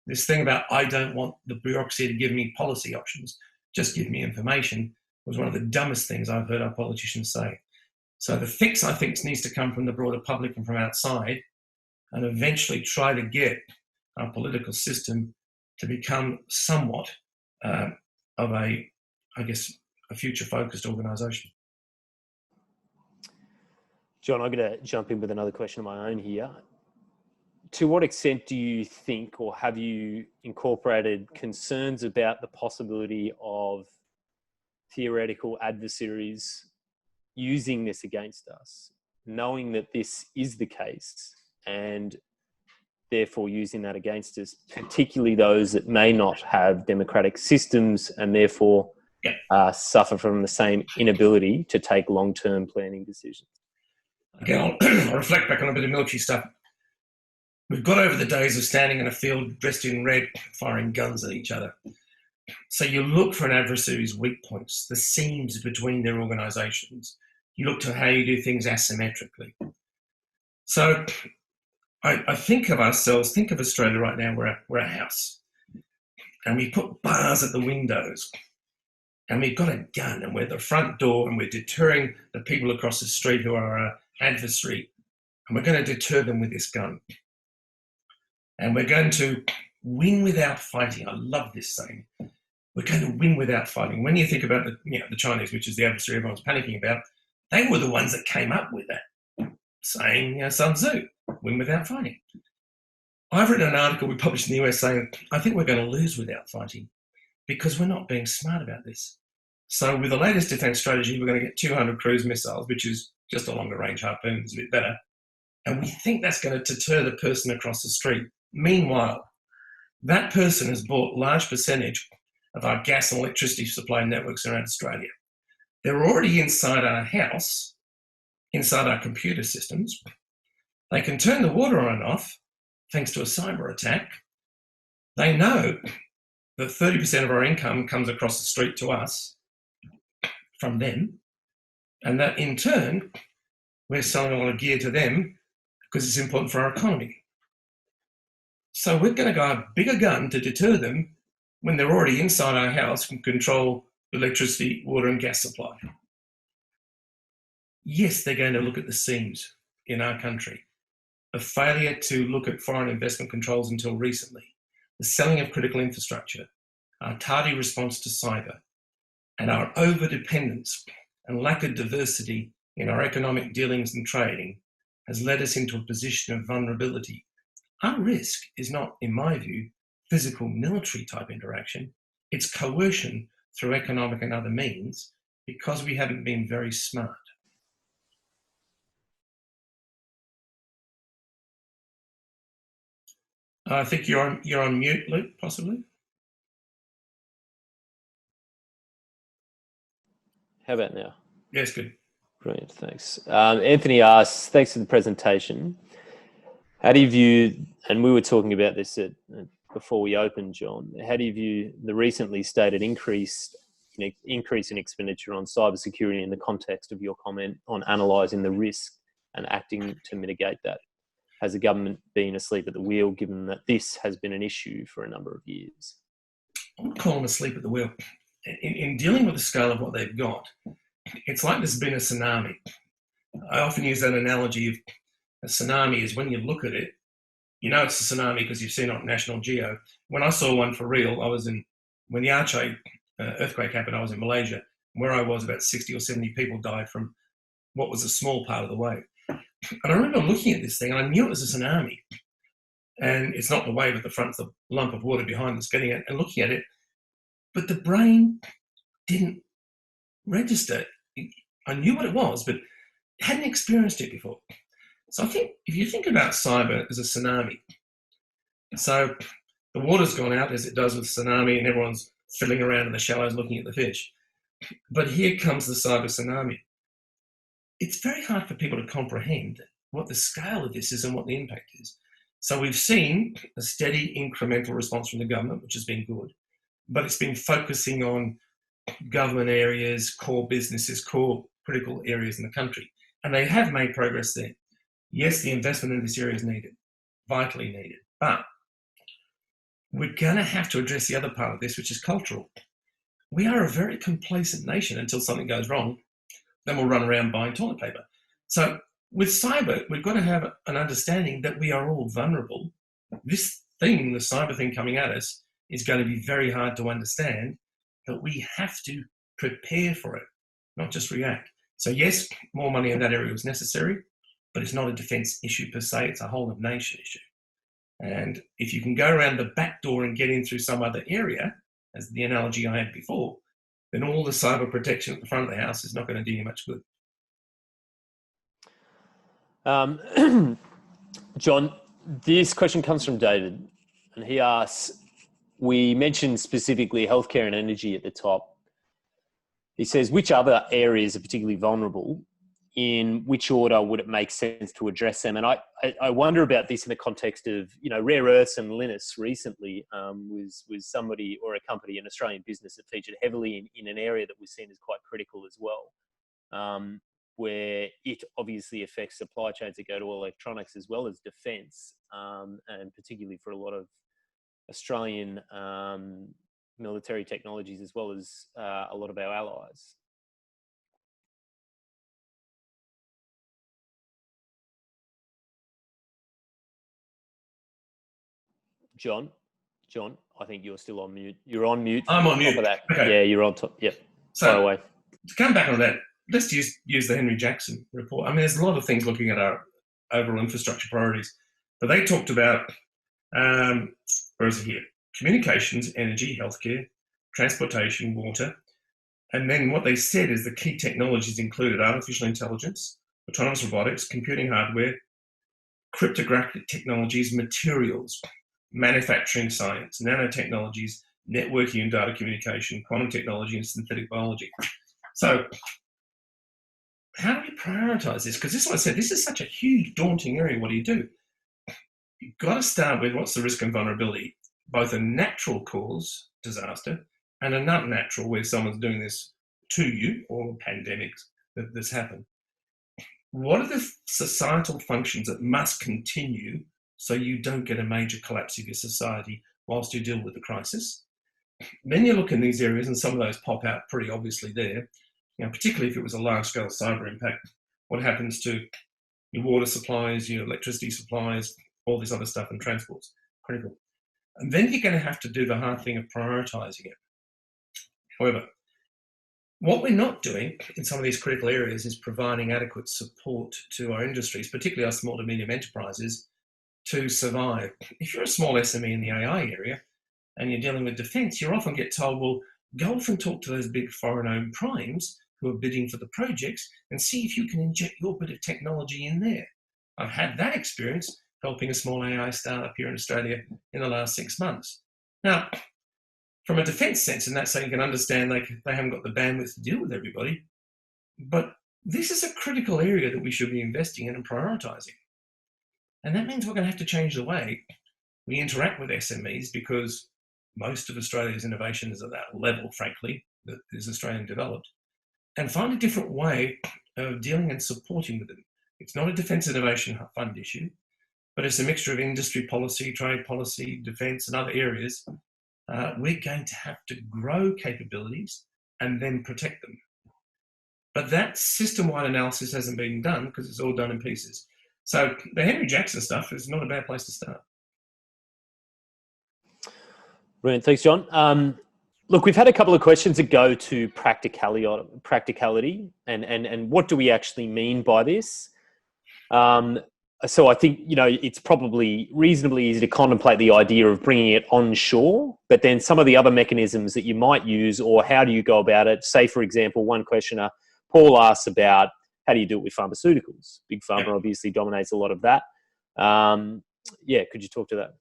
This thing about, I don't want the bureaucracy to give me policy options, just give me information, was one of the dumbest things I've heard our politicians say. So the fix, I think, needs to come from the broader public and from outside, and eventually try to get our political system to become somewhat of a future-focused organisation. John, I'm going to jump in with another question of my own here. To what extent do you think, or have you incorporated concerns about the possibility of theoretical adversaries using this against us, knowing that this is the case, and therefore using that against us, particularly those that may not have democratic systems and therefore suffer from the same inability to take long-term planning decisions? Okay, I'll reflect back on a bit of military stuff. We've got over the days of standing in a field dressed in red, firing guns at each other. So you look for an adversary's weak points, the seams between their organisations. You look to how you do things asymmetrically. So I think of ourselves, think of Australia right now, we're a house. And we put bars at the windows. And we've got a gun, and we're at the front door, and we're deterring the people across the street who are our adversary. And we're going to deter them with this gun. And we're going to win without fighting. I love this saying. We're going to win without fighting. When you think about the Chinese, which is the adversary everyone's panicking about, they were the ones that came up with that, saying, Sun Tzu, win without fighting. I've written an article we published in the US saying, I think we're going to lose without fighting because we're not being smart about this. So with the latest defence strategy, we're going to get 200 cruise missiles, which is just a longer range harpoon, it's a bit better. And we think that's going to deter the person across the street. Meanwhile, that person has bought a large percentage of our gas and electricity supply networks around Australia. They're already inside our house, inside our computer systems. They can turn the water on and off thanks to a cyber attack. They know that 30% of our income comes across the street to us from them, and that in turn, we're selling a lot of gear to them because it's important for our economy. So we're going to go a bigger gun to deter them when they're already inside our house and control electricity, water and gas supply. Yes, they're going to look at the seams in our country. The failure to look at foreign investment controls until recently, the selling of critical infrastructure, our tardy response to cyber, and our over-dependence and lack of diversity in our economic dealings and trading has led us into a position of vulnerability. Our risk is not, in my view, physical military type interaction. It's coercion through economic and other means because we haven't been very smart. I think you're on mute, Luke, possibly. How about now? Yes, good. Brilliant, thanks. Anthony asks, thanks for the presentation. How do you view, and we were talking about this before we opened, John, how do you view the recently stated increase in expenditure on cybersecurity in the context of your comment on analysing the risk and acting to mitigate that? Has the government been asleep at the wheel, given that this has been an issue for a number of years? I wouldn't call them asleep at the wheel. In dealing with the scale of what they've got, it's like there's been a tsunami. I often use that analogy of a tsunami is when you look at it, you know it's a tsunami because you've seen it on National Geo. When I saw one for real, when the Aceh earthquake happened, I was in Malaysia. Where I was, about 60 or 70 people died from what was a small part of the wave. And I remember looking at this thing, and I knew it was a tsunami. And it's not the wave at the front, it's the lump of water behind us getting it and looking at it. But the brain didn't register. I knew what it was, but hadn't experienced it before. So I think if you think about cyber as a tsunami, so the water's gone out as it does with tsunami and everyone's fiddling around in the shallows looking at the fish. But here comes the cyber tsunami. It's very hard for people to comprehend what the scale of this is and what the impact is. So we've seen a steady incremental response from the government, which has been good, but it's been focusing on government areas, core businesses, core critical areas in the country. And they have made progress there. Yes, the investment in this area is needed, vitally needed, but we're going to have to address the other part of this, which is cultural. We are a very complacent nation until something goes wrong, then we'll run around buying toilet paper. So with cyber, we've got to have an understanding that we are all vulnerable. This thing, the cyber thing coming at us, is going to be very hard to understand, but we have to prepare for it, not just react. So yes, more money in that area was necessary, but it's not a defence issue per se, it's a whole of nation issue. And if you can go around the back door and get in through some other area, as the analogy I had before, then all the cyber protection at the front of the house is not going to do you much good. John, this question comes from David, and he asks, we mentioned specifically healthcare and energy at the top. He says, which other areas are particularly vulnerable? In which order would it make sense to address them? And I wonder about this in the context of, rare earths and Linus recently was somebody or a company, an Australian business that featured heavily in an area that was seen as quite critical as well, where it obviously affects supply chains that go to electronics as well as defence, and particularly for a lot of Australian military technologies as well as a lot of our allies. John, I think you're still on mute. You're on mute. I'm on mute. Okay. Okay. Yeah, you're on top. Yep. So far away. To come back on that, let's use the Henry Jackson report. I mean, there's a lot of things looking at our overall infrastructure priorities, but they talked about, where is it here? Communications, energy, healthcare, transportation, water. And then what they said is the key technologies included artificial intelligence, autonomous robotics, computing hardware, cryptographic technologies, materials, manufacturing science, nanotechnologies, networking and data communication, quantum technology, and synthetic biology. So how do we prioritize this? Because this is what I said, this is such a huge, daunting area. What do you do? You've got to start with what's the risk and vulnerability, both a natural cause disaster and a not natural where someone's doing this to you, or pandemics that's happened. What are the societal functions that must continue so you don't get a major collapse of your society whilst you deal with the crisis? Then you look in these areas and some of those pop out pretty obviously there. Particularly if it was a large-scale cyber impact, what happens to your water supplies, your electricity supplies, all this other stuff, and transport's critical. And then you're going to have to do the hard thing of prioritising it. However, what we're not doing in some of these critical areas is providing adequate support to our industries, particularly our small to medium enterprises, to survive. If you're a small SME in the AI area, and you're dealing with defence, you often get told, well, go off and talk to those big foreign-owned primes who are bidding for the projects and see if you can inject your bit of technology in there. I've had that experience helping a small AI startup here in Australia in the last 6 months. Now, from a defence sense, in that so you can understand they haven't got the bandwidth to deal with everybody, but this is a critical area that we should be investing in and prioritising. And that means we're going to have to change the way we interact with SMEs, because most of Australia's innovation is at that level, frankly, that is Australian developed, and find a different way of dealing and supporting with them. It's not a Defence Innovation Fund issue, but it's a mixture of industry policy, trade policy, defence and other areas. We're going to have to grow capabilities and then protect them. But that system-wide analysis hasn't been done because it's all done in pieces. So the Henry Jackson stuff is not a bad place to start. Brilliant. Thanks, John. Look, we've had a couple of questions that go to practicality and what do we actually mean by this? So I think, it's probably reasonably easy to contemplate the idea of bringing it onshore, but then some of the other mechanisms that you might use, or how do you go about it? Say, for example, one questioner, Paul, asks about how do you do it with pharmaceuticals? Big Pharma obviously dominates a lot of that. Could you talk to that?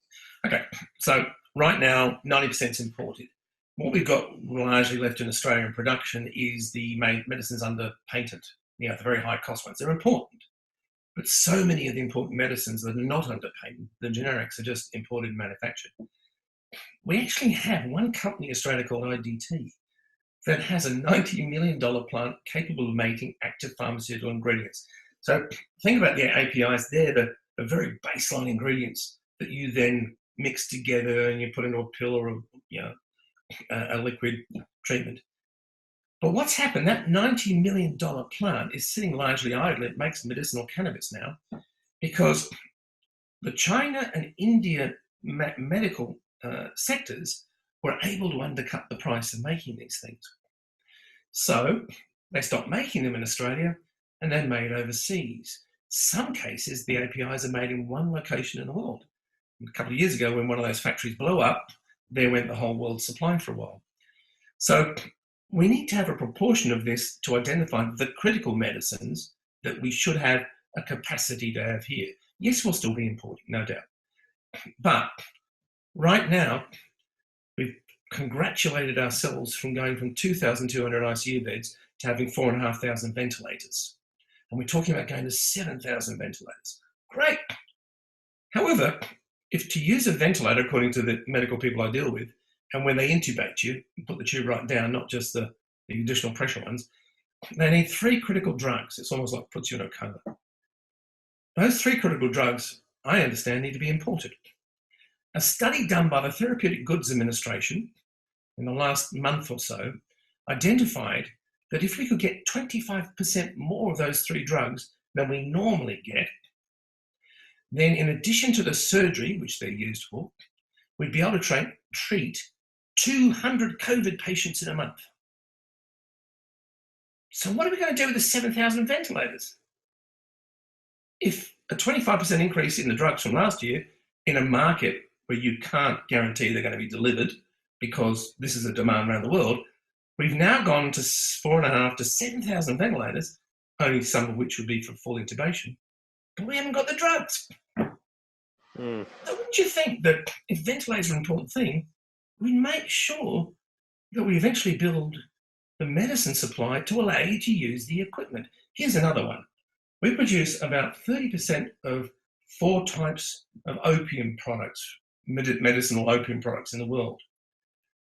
Okay, so right now, 90% is imported. What we've got largely left in Australia in production is the medicines under patent, the very high cost ones. They're important, but so many of the important medicines that are not under patent, the generics, are just imported and manufactured. We actually have one company in Australia called IDT that has a $90 million plant capable of making active pharmaceutical ingredients. So think about the APIs. They're the very baseline ingredients that you then mix together and you put into a pill or a liquid treatment. But what's happened, that $90 million plant is sitting largely idle. It makes medicinal cannabis now because the China and India medical sectors were able to undercut the price of making these things. So they stopped making them in Australia and they're made overseas. Some cases, the APIs are made in one location in the world. A couple of years ago, when one of those factories blew up, there went the whole world's supply for a while. So we need to have a proportion of this to identify the critical medicines that we should have a capacity to have here. Yes, we'll still be importing, no doubt. But right now, we've congratulated ourselves from going from 2,200 ICU beds to having 4,500 ventilators. And we're talking about going to 7,000 ventilators. Great. However, if to use a ventilator, according to the medical people I deal with, and when they intubate you, put the tube right down, not just the additional pressure ones, they need 3 critical drugs. It's almost like puts you in a coma. Those 3 critical drugs, I understand, need to be imported. A study done by the Therapeutic Goods Administration in the last month or so identified that if we could get 25% more of those 3 drugs than we normally get, then in addition to the surgery, which they're used for, we'd be able to treat 200 COVID patients in a month. So what are we going to do with the 7,000 ventilators? If a 25% increase in the drugs from last year in a market where you can't guarantee they're going to be delivered because this is a demand around the world, we've now gone to 4,500 to 7,000 ventilators, only some of which would be for full intubation, but we haven't got the drugs. So wouldn't you think that if ventilators are an important thing, we make sure that we eventually build the medicine supply to allow you to use the equipment? Here's another one. We produce about 30% of 4 types of opium products, medicinal opium products in the world.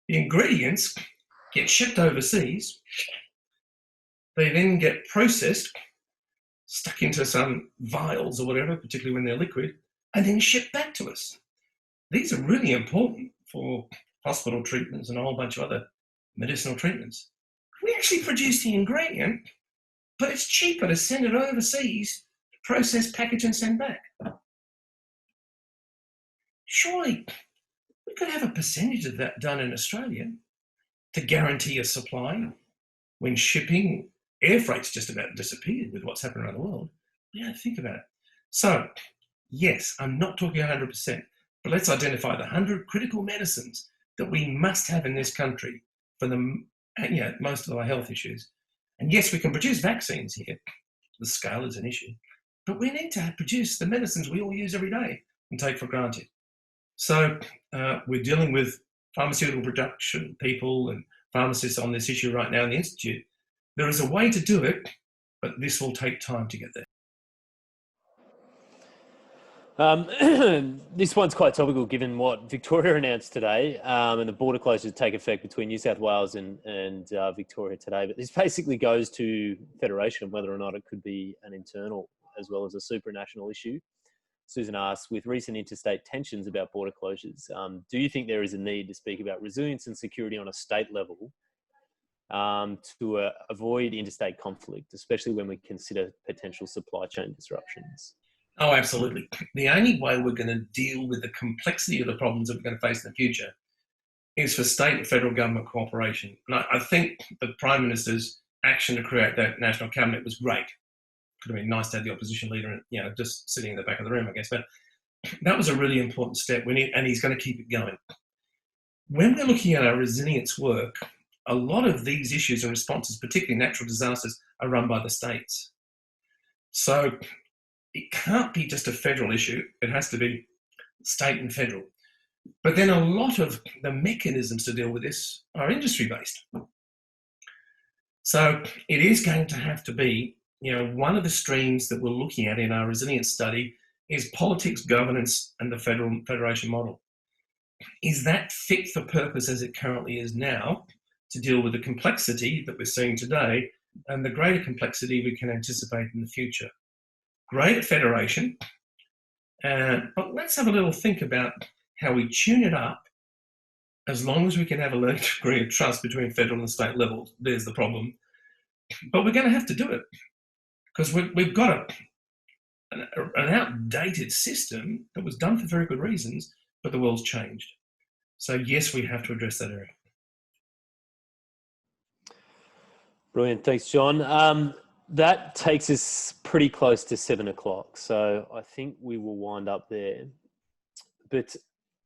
The ingredients get shipped overseas. They then get processed, stuck into some vials or whatever, particularly when they're liquid, and then shipped back to us. These are really important for hospital treatments and a whole bunch of other medicinal treatments. We actually produce the ingredient, but it's cheaper to send it overseas, process, package, and send back. Surely we could have a percentage of that done in Australia to guarantee a supply when shipping. Air freight's just about disappeared with what's happened around the world. We don't think about it. So, yes, I'm not talking 100%, but let's identify the 100 critical medicines that we must have in this country for most of our health issues. And yes, we can produce vaccines here. The scale is an issue. But we need to produce the medicines we all use every day and take for granted. So we're dealing with pharmaceutical production people and pharmacists on this issue right now in the Institute. There is a way to do it, but this will take time to get there. This one's quite topical given what Victoria announced today and the border closures take effect between New South Wales and Victoria today. But this basically goes to Federation, whether or not it could be an internal as well as a supranational issue. Susan asks, with recent interstate tensions about border closures, do you think there is a need to speak about resilience and security on a state level to avoid interstate conflict, especially when we consider potential supply chain disruptions? Oh, absolutely. The only way we're going to deal with the complexity of the problems that we're going to face in the future is for state and federal government cooperation. And I think the Prime Minister's action to create that National Cabinet was great. Could have been nice to have the opposition leader, just sitting in the back of the room, I guess. But that was a really important step, and he's going to keep it going. When we're looking at our resilience work, a lot of these issues and responses, particularly natural disasters, are run by the states. So it can't be just a federal issue. It has to be state and federal. But then a lot of the mechanisms to deal with this are industry-based. So it is going to have to be, one of the streams that we're looking at in our resilience study is politics, governance, and the federation model. Is that fit for purpose as it currently is now to deal with the complexity that we're seeing today and the greater complexity we can anticipate in the future? Great federation, but let's have a little think about how we tune it up. As long as we can have a learned degree of trust between federal and state levels, there's the problem. But we're going to have to do it because we've got an outdated system that was done for very good reasons, but the world's changed. So yes, we have to address that area. Brilliant. Thanks, John. That takes us pretty close to 7 o'clock. So I think we will wind up there. But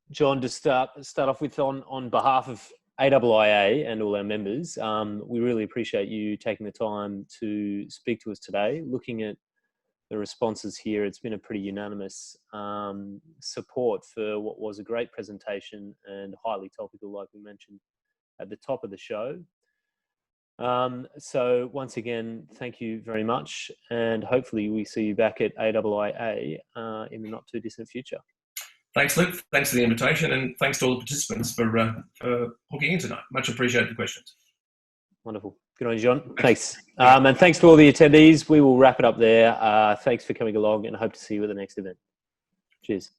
John, to start off with, on behalf of AIIA and all our members, we really appreciate you taking the time to speak to us today. Looking at the responses here, it's been a pretty unanimous support for what was a great presentation and highly topical, like we mentioned at the top of the show. So once again, thank you very much, and hopefully we see you back at AIIA in the not too distant future. Thanks, Luke. Thanks for the invitation, and thanks to all the participants for hooking in tonight. Much appreciated the questions. Wonderful. Good on you, John. Thanks. And thanks to all the attendees. We will wrap it up there. Thanks for coming along, and I hope to see you at the next event. Cheers.